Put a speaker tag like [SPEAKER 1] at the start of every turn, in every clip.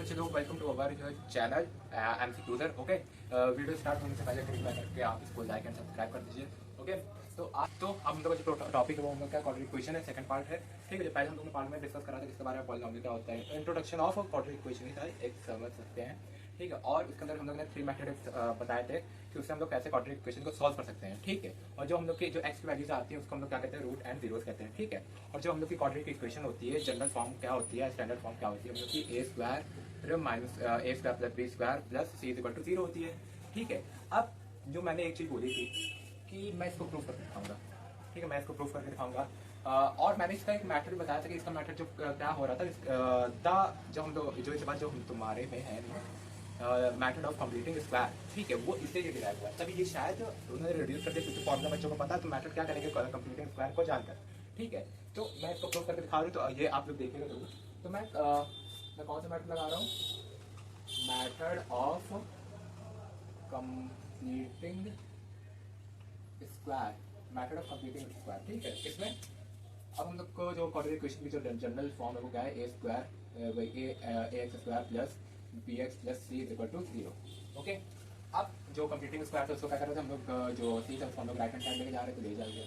[SPEAKER 1] बच्चे लोग, welcome to our channel MC cruiser. Okay, video start होने से पहले कृपया करके आप इसको लाइक एंड सब्सक्राइब कर दीजिए। ओके, तो हम लोग जो टॉपिक है वो हम लोग क्या क्वाड्रेटिक इक्वेशन है, सेकंड पार्ट है। ठीक है, जो पहले हम लोग ने पार्ट में डिस्कस करा था जिसके बारे में पॉलिनॉमियल क्या होता है, इंट्रोडक्शन ऑफ क्वाड्रेटिक इक्वेशन था, एक समझ सकते हैं। ठीक है, और उसके अंदर हम लोग ने 3 मेथड बताए थे कि उससे हम लोग कैसे क्वाड्रेटिक इक्वेशन को सॉल्व कर सकते हैं। ठीक है, और जो हम लोग की जो एक्स की वैल्यूज आती है उसको हम लोग क्या कहते हैं, रूट एंड जीरोस कहते हैं। ठीक है, और जो हम लोग की क्वाड्रेटिक इक्वेशन होती है, जनरल फॉर्म क्या होती है, स्टैंडर्ड फॉर्म क्या होती है, हम लोग की a square minus a square plus b square plus c is equal to 0 होती है। ठीक है, अब जो मैंने एक चीज बोली थी कि मैं इसको प्रूव करके दिखाऊंगा। ठीक है, मैं इसको प्रूव करके दिखाऊंगा। और मैंने इसका एक मैथड बताया था कि इसका मैथड जो क्या हो रहा था, जो हम लोग जो इस बात जो हम तुम्हारे में है मैथड ऑफ कंप्लीटिंग स्क्वायर। ठीक है, वो इससे डिराइव हुआ है, तभी ये शायद उन्होंने रिड्यूस कर दिया क्योंकि फॉर्मूला बच्चों को पता है, तो मैथड क्या करेंगे कंप्लीटिंग स्क्वायर को जानकर। ठीक है, तो मैं इसको प्रूव करके दिखा रहा हूँ, तो ये आप लोग देखेंगे जरूर। तो मैं कौन सा मैथड लगा रहा हूँ, method of completing square, method of completing square. ठीक है, इसमें अब हम लोग को जो क्वाड्रेटिक इक्वेशन की जो जनरल फॉर्म है वो क्या है, a square a x square plus b x plus c is equal to 0। Okay, अब जो कंप्लीटिंग स्क्वायर था उसको क्या कर रहे थे हम लोग, जो सी था उसको हम लोग राइट हैंड साइड लेके जा रहे थे, ले जाएंगे।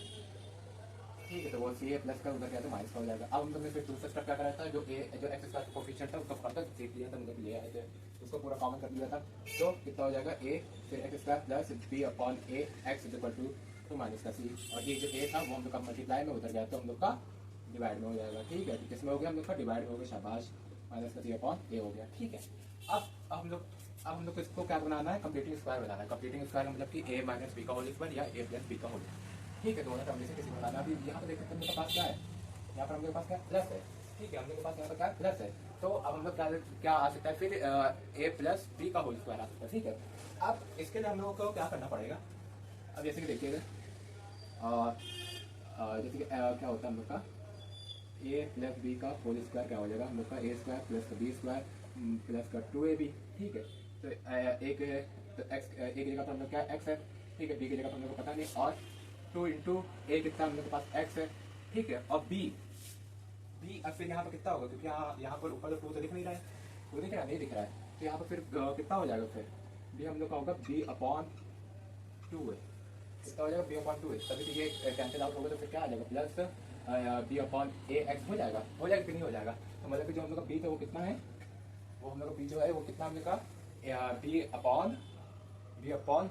[SPEAKER 1] ठीक है, तो वो सी ए प्लस का उधर गया तो माइनस का हो जाएगा। अब हम लोग ने फिर दूसरा स्टेप क्या करा था, जो एक्स स्क्वायर कोफिशिएंट था उसका फर्दर देख लिया था, मतलब ले आए थे, उसको पूरा कॉमन कर दिया था। तो कितना हो जाएगा, ए फिर x square plus b upon a x is equal to minus का सी, और ये जो ए था वो हम लोग का मल्टीप्लाई में उधर गया तो हम लोग का डिवाइड में हो जाएगा। ठीक है, तो किसमें हो गया, हम लोग का डिवाइड में हो गया, शाबाश, माइनस का सी अपॉन ए हो गया। ठीक है, अब हम लोग को इसको क्या बनाना है, कंप्लीटिंग स्क्वायर बनाना है। कंप्लीटिंग स्क्वायर मतलब कि ए माइनस बी का होल स्क्वायर या ए प्लस बी का होल। ठीक है, दोनों टर्म में से किसी को बनाना। अभी यहाँ पे देखते हैं हम लोग के पास क्या है, यहाँ पर हम लोग के पास क्या प्लस है। ठीक है, हम लोग के पास यहाँ पर क्या प्लस है, तो अब हम लोग क्या आ सकता है, फिर ए प्लस बी का होल स्क्वायर आ सकता है। ठीक है, अब इसके लिए हम लोगों को क्या करना पड़ेगा, अब जैसे कि देखिएगा, जैसे कि क्या होता है हम लोग का ए प्लस बी का होल स्क्वायर क्या हो जाएगा, हम लोग का a square plus b square plus का 2ab। ठीक है, तो एक तो एक्स एक जगह पर हम लोग क्या एक्स है। ठीक है, बी की जगह पर हम लोग को पता नहीं, और 2 इंटू ए कितना हम लोग के पास एक्स है। ठीक है, और बी अब फिर यहाँ पर कितना होगा, क्योंकि यहाँ पर ऊपर तो 2 तो दिख नहीं रहा है, वो दिख रहा है, नहीं दिख रहा है, तो यहाँ पर फिर कितना हो जाएगा, फिर बी हम लोग का होगा बी अपॉन 2 है, कितना हो जाएगा बी अपॉन 2 है। तभी तो ये कैंसिल आउट होगा, तो फिर क्या आ जाएगा, plus b upon a x हो जाएगा कि नहीं हो जाएगा। तो मतलब कि जो हम लोग का बी था वो कितना है, वो हम लोग का बी जो है वो कितना हम लोग का बी अपॉन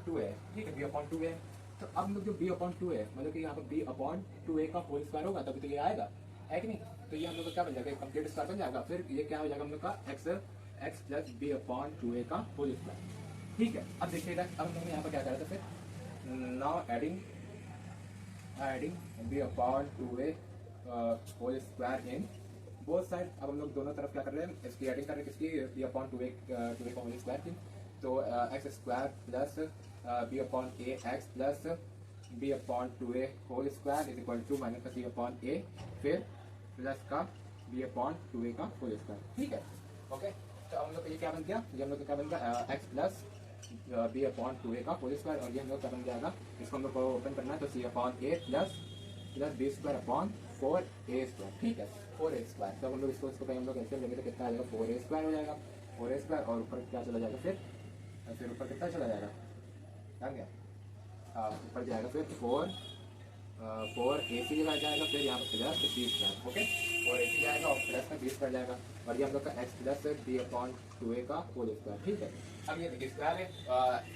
[SPEAKER 1] 2 है। ठीक है, बी अपॉन 2 है, तो अब हम लोग जो बी अपॉन 2 है मतलब कि यहाँ पर बी अपॉन 2a का होल स्क्वायर होगा, तभी तो ये आएगा, है कि नहीं। तो ये हम लोग का क्या बन जाएगा, कंप्लीट स्क्वायर बन जाएगा। फिर ये क्या हो जाएगा हम लोग का x plus b upon 2a का होल स्क्वायर। ठीक है, अब देखिएगा, अब हम लोग यहाँ पर क्या करा था, फिर now adding b upon 2a whole square in both side. अब हम लोग दोनों तरफ क्या कर रहे हैं, इसकी एडिंग कर रहे हैं, किसकी, बी अपॉन 2a का होल स्क्वायर की। तो x square plus b upon a x plus b upon 2a whole square is equal to minus का सी अपॉन ए, फिर प्लस का बी अपॉन 2a का होल स्क्वायर। ठीक है, ओके, तो हम लोग का ये क्या बन गया, ये हम लोग का क्या बन गया, x plus b upon 2a का होल स्क्वायर, और ये हम लोग क्या बन जाएगा, इसको हम लोग को ओपन करना है, तो c upon a plus b square upon 4a square. ठीक है, 4a स्क्वायर, तो हम लोग इसको कहीं हम लोग ऐसे लेंगे तो कितना आ जाएगा, 4a स्क्वायर हो जाएगा, 4a स्क्वायर, और ऊपर क्या चला जाएगा, फिर ऊपर कितना चला जाएगा, आ गया, ऊपर जाएगा फिर 4ac आ जाएगा, फिर यहाँ पर plus b square. Okay, 4ac जाएगा और प्लस में बी स्क्वायर जाएगा, और ये हम लोग का x plus b upon 2a का होल स्क्वायर। ठीक है, अब ये देखिए स्क्वायर है,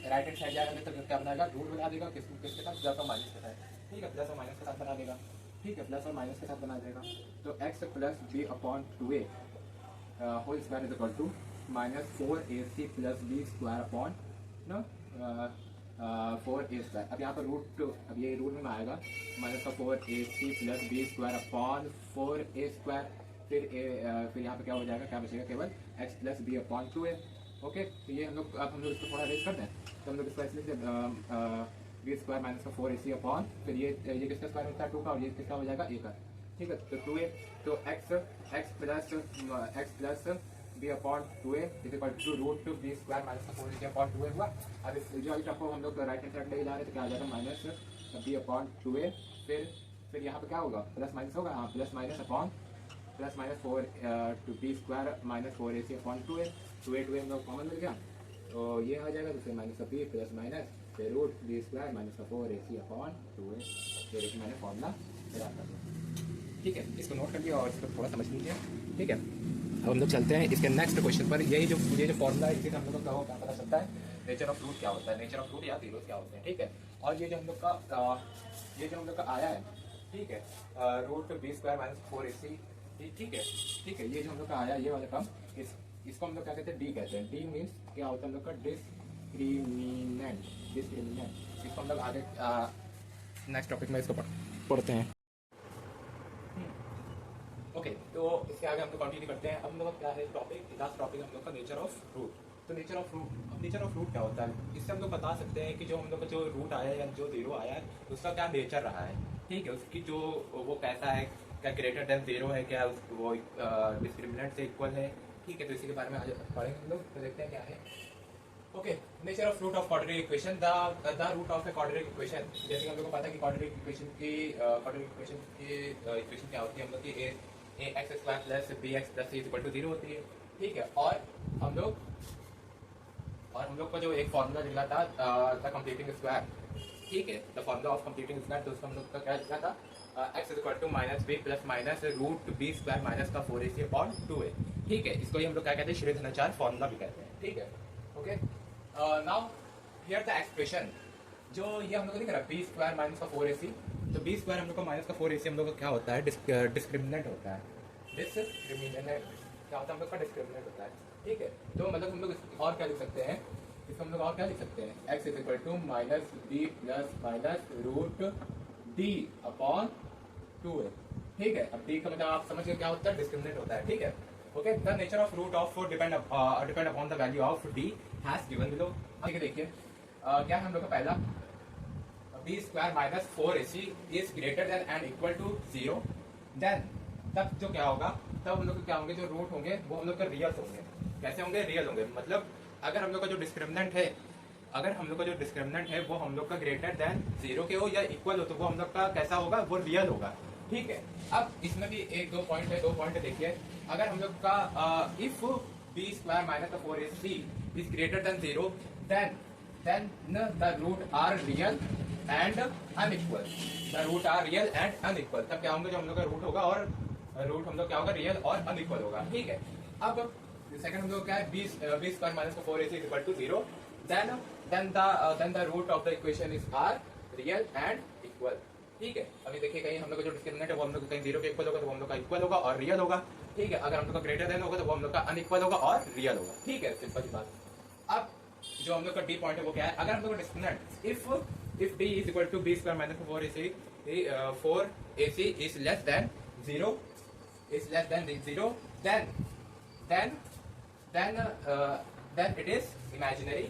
[SPEAKER 1] राइट हैंड साइड जाएगा तो क्या बनाएगा, रूट बना देगा, किसके साथ, प्लस और माइनस के साथ। ठीक है, प्लस और माइनस के साथ बना देगा। ठीक है, प्लस और माइनस के साथ बना देगा, तो x plus b upon 2a whole square is equal to minus 4ac plus b square upon 4a square. अब यहाँ पर अब ये रूट में आएगा, माइनस का 4ac plus b square upon 4a square, फिर यहाँ पे क्या हो जाएगा, क्या बचेगा, केवल x plus b upon 2a। Okay, तो ये हम लोग इसको थोड़ा रेस कर दें, तो हम लोग इसको ऐसे बी स्क्वायर माइनस का 4ac अपॉन, फिर ये किसका स्क्वायर होता है 2 का, और ये किसका हो जाएगा a का। ठीक है, तो 2a, तो x plus b upon 2a is equal to root b square minus का 4ac अपॉन 2a हुआ। अब इस जो आपको हम लोग राइट हैंड साइड लेके जा रहे हैं, तो क्या आ जाएगा, माइनस बी अपॉन 2a, फिर यहाँ पे क्या होगा, प्लस माइनस होगा, हाँ, plus minus upon plus minus 4 to b square minus 4ac upon 2a 2a हम लोग कॉमन मिल गया, तो ये आ जाएगा, तो फिर माइनस का बी प्लस माइनस फिर रूट बी स्क्वायर माइनस का 4ac अपॉन 2a। ये देखिए मैंने फॉर्मूला तैयार कर दिया। ठीक है, इसको नोट कर लिया और इसको थोड़ा समझ लीजिए। ठीक है, अब हम लोग चलते हैं इसके नेक्स्ट क्वेश्चन पर। ये जो फॉर्मूला है इससे हम लोग को क्या पता चलता है, नेचर ऑफ रूट क्या होता है, नेचर ऑफ रूट या जीरोस क्या होते हैं। ठीक है, और ये जो हम लोग का आया है, ठीक है, root b square minus 4ac, ठीक है, ठीक है, ये जो हम लोग का आया ये वाला टर्म, इसको हम लोग क्या कहते हैं, डी कहते हैं। डी मीन्स क्या होता है हम लोग का, डिस्क्रिमिनेंट। इसको हम लोग आगे नेक्स्ट टॉपिक में इसको पढ़ते हैं। ओके, तो इसके आगे हम लोग कंटिन्यू करते हैं। अब हम लोग क्या है टॉपिक, लास्ट टॉपिक हम लोग का नेचर ऑफ रूट। तो नेचर ऑफ रूट, अब नेचर ऑफ रूट क्या होता है, इससे हम लोग बता सकते हैं कि जो हम लोग का जो रूट आया है या जो जीरो आया है उसका क्या नेचर रहा है। ठीक है, उसकी जो वो कैसा है, क्या ग्रेटर देन जीरो है, क्या वो डिस्क्रिमिनेंट से इक्वल है। ठीक है, तो इसी के बारे में आज पढ़ेंगे हम लोग, तो देखते हैं क्या है। Okay, nature of root of quadratic equation. The root of a quadratic equation, जैसे हम लोग को पता है कि क्वाड्रेटिक इक्वेशन की इक्वेशन क्या होती है, हम लोग की a x square plus b x plus c equal to 0 होती है। ठीक है, और हम लोग का जो एक फॉर्मूला निकला था द कंप्लीटिंग स्क्वायर। ठीक है, the formula of completing square, तो उसका हम लोग का क्या लिखा था, x equal to minus b plus minus root b square minus का 4ac अपॉन 2a। ठीक है, इसको ही हम लोग क्या कहते हैं, श्रीधराचार्य फॉर्मूला भी कहते हैं। ठीक है, okay, now here the expression, जो ये हम लोग को दिख रहा है बी स्क्वायर माइनस का 4ac, तो बी स्क्वायर हम लोग का माइनस का 4ac हम लोग का क्या होता है, डिस्क्रिमिनेंट होता है। डिस्क्रिमिनेंट क्या होता है, हम लोग का डिस्क्रिमिनेंट होता है। ठीक है, तो मतलब हम लोग और क्या लिख सकते हैं, इसको हम लोग और क्या लिख सकते हैं, x is equal to minus b plus minus root d upon 2a। ठीक है, अब डी का मतलब आप समझ गए क्या होता है, डिस्क्रिमिनेंट होता है। ठीक है, okay, the nature of root of depend upon the value of d has given below. ठीक है, देखिए क्या है हम लोग का पहला, b square minus 4ac is greater than and equal to 0, then तब जो क्या होगा, तब हम लोग के क्या होंगे, जो रूट होंगे वो हम लोग का रियल होंगे। कैसे होंगे, रियल होंगे, मतलब अगर हम लोग का जो डिस्क्रिमिनेंट है, वो हम लोग का ग्रेटर देन 0 के हो या इक्वल हो, तो वो हम लोग का कैसा होगा, वो रियल होगा। ठीक है, अब इसमें भी एक दो पॉइंट है, दो पॉइंट देखिए। अगर हम लोग का if b square minus 4ac is greater than 0, then the root are real and unequal. The root are real and unequal. तब क्या होंगे, जो हम लोग का रूट होगा और रूट हम लोग क्या होगा, रियल और अनइक्वल होगा। ठीक है, अब सेकंड हम लोग क्या है, b square minus 4ac is equal to 0, then the root of the equation is r real and equal। ठीक है, अभी देखिए कहीं हम लोग का जो डिस्क्रिमिनेंट है वो हम लोग कहीं 0 के इक्वल होगा, तो वो हम लोग का इक्वल होगा और रियल होगा। ठीक है, अगर हम लोग का ग्रेटर देन होगा तो वो हम लोग का अनइक्वल होगा और रियल होगा। ठीक है, सिंपल सी बात। अब जो हम लोग का डी पॉइंट है वो क्या है, अगर हम लोग का discriminant if d is equal to b square minus 4ac is less than 0, then it is imaginary।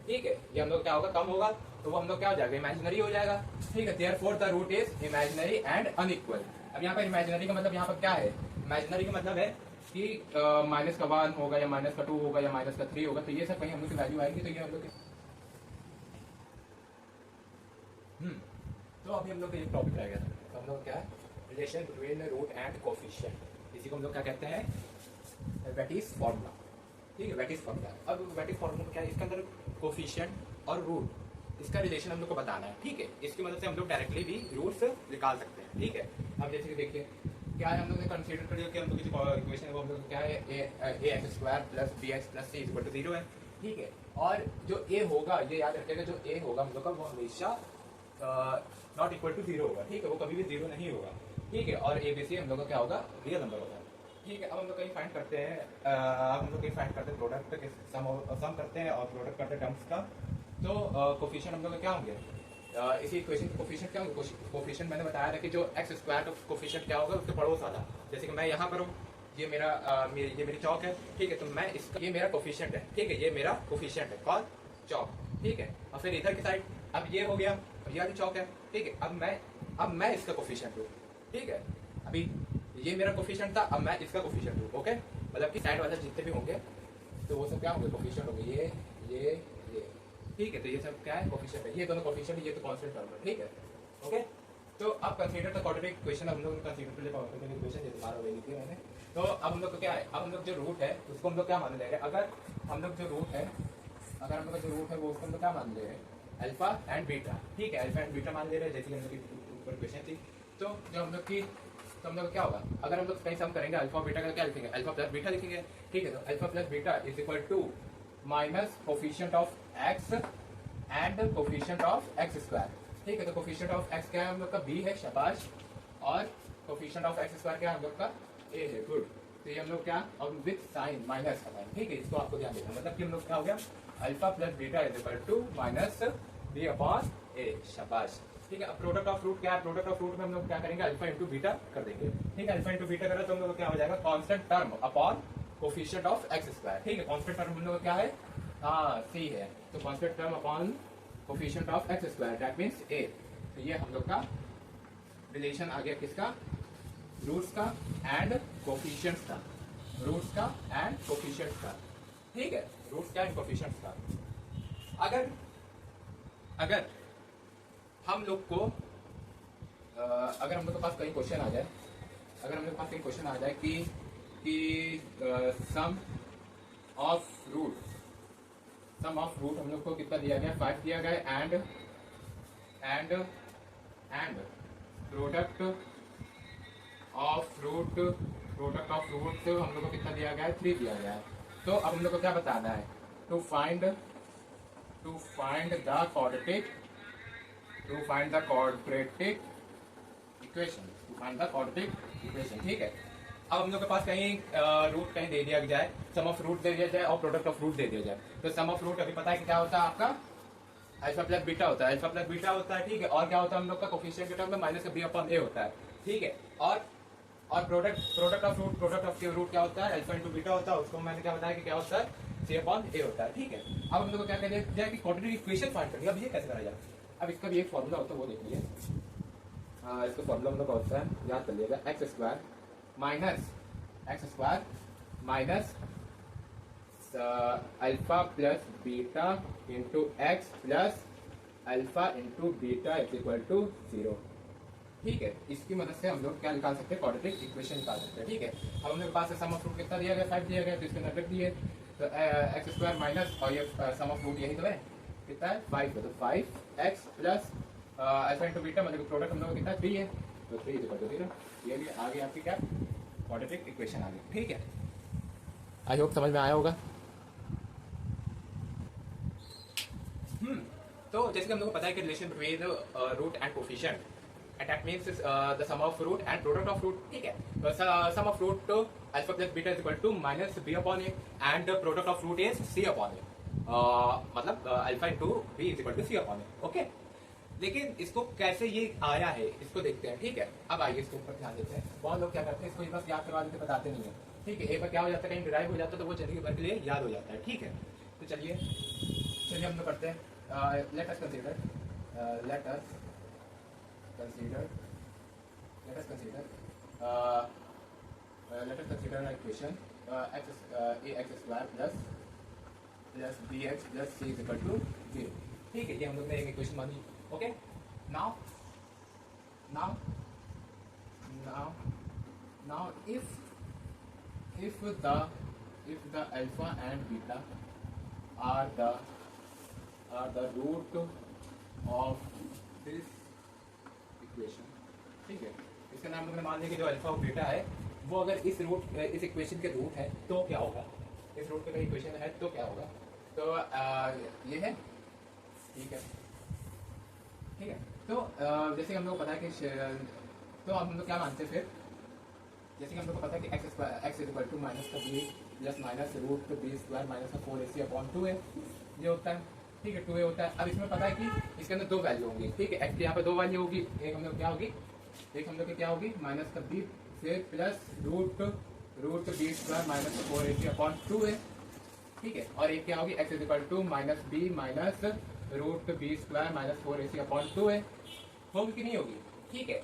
[SPEAKER 1] ठीक है, ये हम लोग क्या होगा, कम होगा, तो वो हम लोग क्या हो जाएगा, इमेजिनरी हो जाएगा। ठीक है, therefore the root is imaginary and unequal। अब यहाँ पर इमेजिनरी का मतलब यहाँ पर क्या है, इमेजिनरी का मतलब है कि माइनस का 1 होगा या माइनस का 2 होगा या माइनस का 3 होगा, तो ये सब कहीं हम लोग की वैल्यू आएगी, तो ये हम लोग तो अभी हम लोग का एक टॉपिक रह गया था, तो हम लोग क्या है, relation between root and coefficient, इसी को हम लोग क्या कहते हैं, वेटिस फॉर्मूला। ठीक है, वेटिस फॉर्मूला। अब वेटिस फॉर्मूला क्या है, इसके अंदर कोफिशिएंट और रूट, इसका रिलेशन हम लोग को बताना है। ठीक है, इसकी मदद से हम लोग डायरेक्टली भी रूट्स निकाल सकते हैं। ठीक है, अब जैसे कि देखिए क्या है, हम लोग ने कंसीडर कर लिया कि हम लोग की जो इक्वेशन है वो हम लोग क्या है, a x square plus b x plus c equal to 0 है। ठीक है, और जो ए होगा, ये याद रखिएगा, जो ए होगा हम लोग का वो हमेशा नॉट इक्वल टू 0 होगा। ठीक है, वो कभी भी 0 नहीं होगा। ठीक है, और ए बी सी हम लोग का क्या होगा, रियल नंबर होगा। ठीक है, अब हम लोग कहीं फाइंड करते हैं, प्रोडक्ट के सम करते हैं और प्रोडक्ट करते हैं टर्म्स का, तो कोफिशिएंट हम लोग का क्या होंगे, इसी इक्वेशन के कोफिशिएंट क्या होंगे, कोफिशिएंट मैंने बताया था कि जो एक्स स्क्वायर का कोफिशिएंट क्या होगा, उसके पड़ोस वाला। जैसे कि मैं यहाँ पर हूँ, ये मेरी चौक है। ठीक है, तो मैं इसका, ये मेरा कोफिशिएंट है। ठीक है, ये मेरा कोफिशिएंट है, कौन, चौक। ठीक है, और फिर इधर की साइड, अब ये हो गया, अब ये वाली चौक है। ठीक है, अब मैं इसका कोफिशिएंट हूँ। ठीक है, अभी ये मेरा कोफिशिएंट था, अब मैं इसका कोफिशिएंट हूँ। ओके, मतलब कि साइड वाले जितने भी होंगे तो वो सब क्या होंगे, कोफिशिएंट होंगे, ये। ठीक है, तो ये सब क्या है, कोफिशिएंट है, ये दोनों कोफिशिएंट, ये तो कांस्टेंट टर्म है। ठीक है, ओके, तो अब कंसीडर द क्वाड्रेटिक इक्वेशन, हम लोग कंसीडर कर लिया क्वाड्रेटिक इक्वेशन, जैसे 12 लिखी है मैंने। तो अब हम लोग को क्या है, अब हम लोग जो रूट है उसको हम लोग क्या मान ले रहे हैं, अगर हम लोग जो रूट है, अगर हम लोग का जो रूट है वो उसको हम लोग क्या मान ले रहे हैं, अल्फा एंड बीटा। ठीक है, अल्फा एंड बीटा मान ले रहे हैं, जैसे हम लोग की ऊपर क्वेश्चन थी। तो जो हम लोग की, तो हम लोग क्या होगा, अगर हम लोग कहीं सम करेंगे अल्फा बीटा का क्या लिखेंगे, अल्फा प्लस बीटा लिखेंगे। ठीक है, तो alpha plus beta is equal to minus coefficient of x and coefficient of x square. ठीक है, तो कोफिशिएंट ऑफ एक्स क्या है हम लोग का, बी है, शाबाश, और कोफिशिएंट ऑफ एक्स स्क्वायर क्या है हम लोग का, ए है, गुड। तो ये हम लोग क्या, और विथ साइन माइनस का साइन। ठीक है, इसको आपको ध्यान देना, मतलब कि हम लोग क्या हो गया, alpha plus beta is equal to minus b upon a, शाबाश। ठीक है, अब प्रोडक्ट ऑफ रूट क्या है, प्रोडक्ट ऑफ रूट में हम लोग क्या करेंगे, अल्फा इंटू बीटा कर देंगे। ठीक है, अल्फा इंटू बीटा करें तो हम लोग क्या हो जाएगा, constant term upon coefficient of x square. ठीक है, कांस्टेंट टर्म हम लोग क्या है, हाँ सी है, तो constant term upon coefficient of x square, that means a. तो ये हम लोग का रिलेशन आ गया किसका, रूट्स का एंड कोफिशिएंट्स का, रूट्स का एंड कोफिशिएंट्स का। ठीक है, रूट्स का एंड कोफिशिएंट्स का। अगर अगर हम लोग को अगर हम लोग के पास कहीं क्वेश्चन आ जाए, अगर हम लोग के पास कहीं क्वेश्चन आ जाए कि sum of root, sum of root हम लोग को कितना दिया गया, 5 दिया गया, and product of root, product of root हम लोग को कितना दिया गया है, 3 दिया गया है। तो अब हम लोग को क्या बताना है, to find the quadratic, to find the quadratic equation, to find the quadratic equation. ठीक है, अब हम लोग के पास कहीं रूट कहीं दे दिया जाए, सम ऑफ रूट दे दिया जाए और प्रोडक्ट ऑफ रूट दे दिया जाए। तो सम ऑफ रूट अभी पता है कि क्या होता है आपका, अल्फा प्लस बीटा होता है, अल्फा प्लस बीटा होता है। ठीक है, और क्या होता है हम लोग का कोफिशिएंट के टर्म में माइनस बी अपॉन ए होता है। ठीक है, और product of root, product of root क्या होता है, अल्फा इंटू बीटा होता है, उसको मैंने क्या बताया कि क्या होता है, सी अपॉन ए होता है। ठीक है, अब हम लोग को क्या कहते हैं जाए कि क्वाड्रेटिक इक्वेशन फाइंड करनी है। अब ये कैसे करा जाए, अब इसका भी एक फॉर्मूला होता है, वो देख लीजिए। इसका फॉर्मूला हम लोग का होता है, याद कर लीजिएगा, x square minus alpha plus beta into x plus alpha into beta is equal to 0। ठीक है, इसकी मदद से हम लोग क्या निकाल सकते हैं, क्वाड्रेटिक इक्वेशन निकाल सकते हैं। ठीक है, अब हम लोग के पास सम ऑफ रूट कितना दिया गया, 5 दिया गया, तो इसके अंदर रख दिए, तो एक्स स्क्वायर माइनस, और ये सम ऑफ रूट यही तो है, कितना है 5 है, तो 5x plus alpha into beta, मतलब प्रोडक्ट हम लोग कितना 3 है, तो 3 इज इक्वल टू 0। ये भी आ गई आपकी क्या, क्वाड्रेटिक इक्वेशन आ गई। ठीक है, आई होप समझ में आया होगा। तो जैसे कि हम लोग को पता है कि relation between root and coefficient, that means the sum of root and product of root। ठीक है, तो sum of root alpha plus beta is equal to minus b upon a and the product of root is c upon a, मतलब alpha into b is equal to c upon a। Okay, लेकिन इसको कैसे ये आया है इसको देखते हैं। ठीक है, अब आइए इसके ऊपर ध्यान देते हैं। बहुत लोग क्या करते हैं, इसको बस याद करवा देते, बताते नहीं है। ठीक है, एक बार क्या हो जाता है, कहीं डिराइव हो जाता है तो वो जिंदगी भर के लिए याद हो जाता है। ठीक है, तो चलिए हम लोग करते हैं, let us consider an equation ax square plus bx plus c is equal to 0। ठीक है, ये हम लोग ने एक इक्वेशन मानी। Okay, now if the alpha and beta are the root of this equation. ठीक है, इसका नाम लोगों ने मान लिया कि जो अल्फा और बीटा है वो अगर इस इक्वेशन के रूट है तो क्या होगा, इस रूट का इक्वेशन है तो क्या होगा, तो ये है। ठीक है, तो जैसे हम लोग को पता है कि तो हम लोग क्या मानते हैं फिर, जैसे कि हम लोग को पता है कि x is equal to minus का b plus minus root b square minus का 4ac अपॉन 2 है, ये होता है। ठीक है, 2a होता है। अब इसमें पता है कि इसके अंदर 2 वैल्यू होंगी। ठीक है, एक्स की यहाँ पे 2 वैल्यू होगी, एक हम लोग क्या होगी, एक हम लोग की क्या होगी, माइनस का बी फिर plus root b square minus का 4ac अपॉन 2 है। ठीक है, और एक क्या होगी, x is equal to minus b minus root b square minus 4ac upon 2 है, होगी कि नहीं होगी। ठीक है,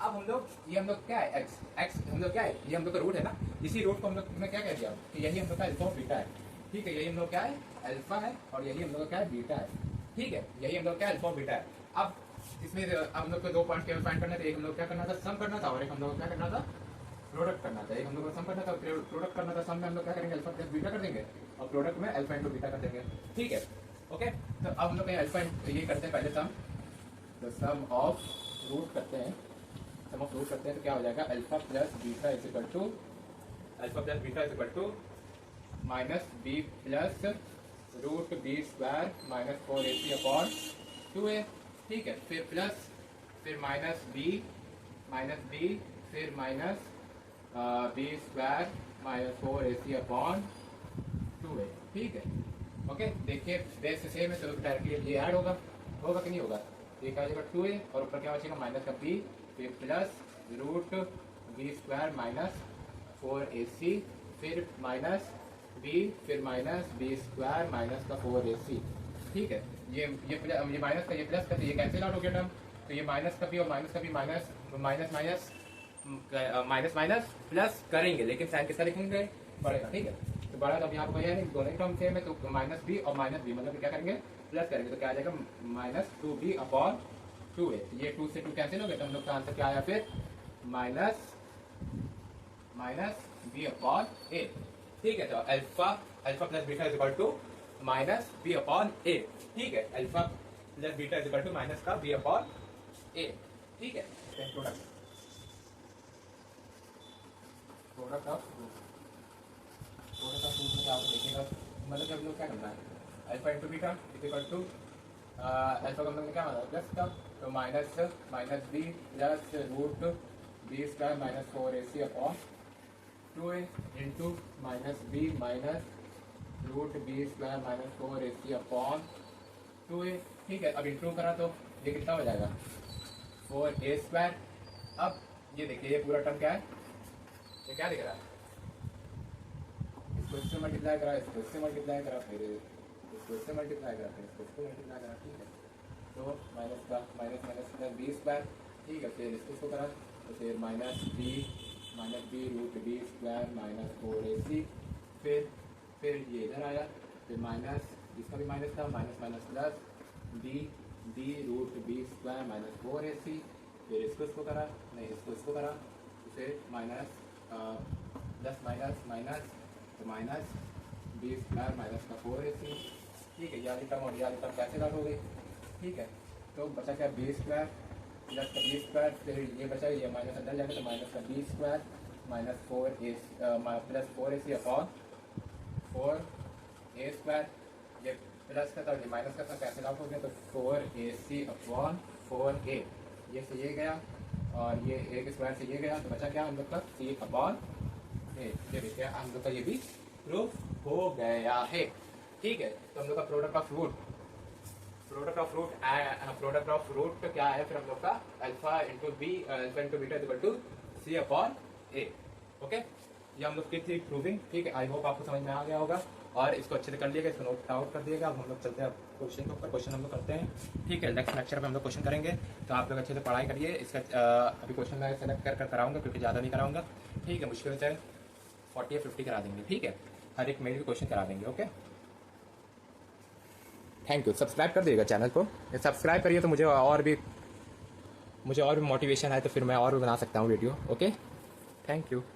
[SPEAKER 1] अब हम लोग ये हम लोग क्या है, एक्स हम लोग क्या है, ये हम लोग का रूट है ना, इसी रूट को हम लोग ने क्या कह दिया कि यही हम लोग का अल्फा और बीटा है। ठीक है, यही हम लोग क्या है, अल्फा है, और यही हम लोग का क्या है, बीटा है। ठीक है, यही हम लोग क्या है, अल्फा और बीटा है। अब इसमें हम लोग को 2 पॉइंट केवल फाइंड करना था, एक हम लोग क्या करना था, सम करना था, और एक हम लोग क्या करना था, प्रोडक्ट करना था, एक हम लोग को सम करना था, प्रोडक्ट करना था, सम में हम लोग क्या करेंगे अल्फा प्लस बीटा कर देंगे और प्रोडक्ट में अल्फा इंटू बीटा कर देंगे, ठीक है। ओके, तो अब हम लोग अल्फा ये करते हैं पहले सम, तो सम ऑफ रूट करते हैं, सम ऑफ रूट करते हैं तो क्या हो जाएगा alpha plus beta is equal to minus b plus root b square minus 4ac upon 2a, ठीक है। फिर प्लस, फिर माइनस बी फिर minus b square minus 4ac upon 2a, ठीक है। ओके, देखिए बेस से सेम है तो डायरेक्टली ये ऐड होगा कि नहीं होगा, एक आ जाएगा 2a और ऊपर क्या बचेगा माइनस का b, फिर plus root b square minus 4ac, फिर माइनस b, फिर माइनस बी स्क्वायर माइनस का 4ac, ठीक है। ये माइनस का ये प्लस का, तो ये कैंसिल आउट हो गया टर्म, तो ये माइनस का भी और माइनस का भी माइनस प्लस करेंगे, लेकिन साइन किसका लिखेंगे बढ़ेगा, ठीक है। तो बड़ा तो अब यहाँ पर है नहीं, दोनों टर्म सेम है, तो माइनस बी और माइनस बी मतलब क्या करेंगे प्लस करेंगे, तो क्या आ जाएगा माइनस 2b अपॉन 2a, ये 2 से 2 कैंसिल हो गया, तो हम लोग का आंसर क्या आया फिर माइनस b अपॉन a, ठीक है। तो alpha plus beta is equal to minus b upon a, ठीक है। Alpha plus beta is equal to minus का b अपॉन a, ठीक है। प्रोडक्ट ऑफ रूट में आपको देखिएगा, मतलब कि हम लोग क्या करना है alpha into beta is equal to alpha का मतलब क्या मतलब प्लस का, तो minus b plus root b square minus 4ac upon 2a into minus b minus root b square minus 4ac upon 2a, ठीक है। अब इंटू करा तो ये कितना हो जाएगा 4a स्क्वायर। अब ये देखिए ये पूरा टर्म क्या है, ये क्या दिख रहा है, इसको इससे मल्टीप्लाई करा, इसको इससे मल्टीप्लाई करा, फिर इसको इससे मल्टीप्लाई करा, फिर इसको इससे मल्टीप्लाई करा, ठीक है। तो माइनस का माइनस प्लस बी स्क्वायर, ठीक है। फिर इसको करा तो फिर minus b root b square minus 4ac, फिर ये इधर आया, फिर माइनस इसका भी माइनस था, minus plus b root b square minus 4ac, फिर इसको करा, नहीं इसको करा, फिर माइनस प्लस माइनस तो माइनस बी स्क्वायर माइनस का 4ac, ठीक है। ये टर्म और ये टर्म कैसे हो गई, ठीक है। तो बचा क्या बी स्क्वायर प्लस का बी स्क्वायर, फिर ये बचा ये माइनस अंदर जाएगा, तो माइनस का b square minus 4a plus 4ac upon 4a square, ये प्लस का था ये माइनस का था, कैंसिल आउट हो गया, तो 4ac अपॉन 4a, ये से ये गया और ये a स्क्वायर से ये गया, तो बचा क्या हम लोग का c अपॉन a, ये देखिए हम लोग का ये भी प्रूफ हो गया है, ठीक है। तो हम लोग का प्रोडक्ट ऑफ रूट क्या है फिर हम लोग का alpha into beta equal to c upon a, okay. ये हम लोग की थी प्रूविंग, ठीक है। आई होप आपको समझ में आ गया होगा और इसको अच्छे से कर लिएगा, इसको नोट आउट कर दिएगा। अब हम लोग चलते हैं क्वेश्चन के ऊपर, क्वेश्चन हम लोग करते हैं, ठीक है। नेक्स्ट लेक्चर में हम लोग क्वेश्चन करेंगे, तो आप लोग अच्छे से पढ़ाई करिए। इसका अभी क्वेश्चन मैं सेलेक्ट कर कराऊंगा क्योंकि ज़्यादा नहीं कराऊंगा, ठीक है। मुश्किल से 40 या 50 करा देंगे, ठीक है। हर एक मेल भी क्वेश्चन करा देंगे, ओके। Thank you. सब्सक्राइब कर दिएगा चैनल को, सब्सक्राइब करिए तो मुझे और भी मोटिवेशन आए, तो फिर मैं और भी बना सकता हूँ वीडियो, ओके। Thank you.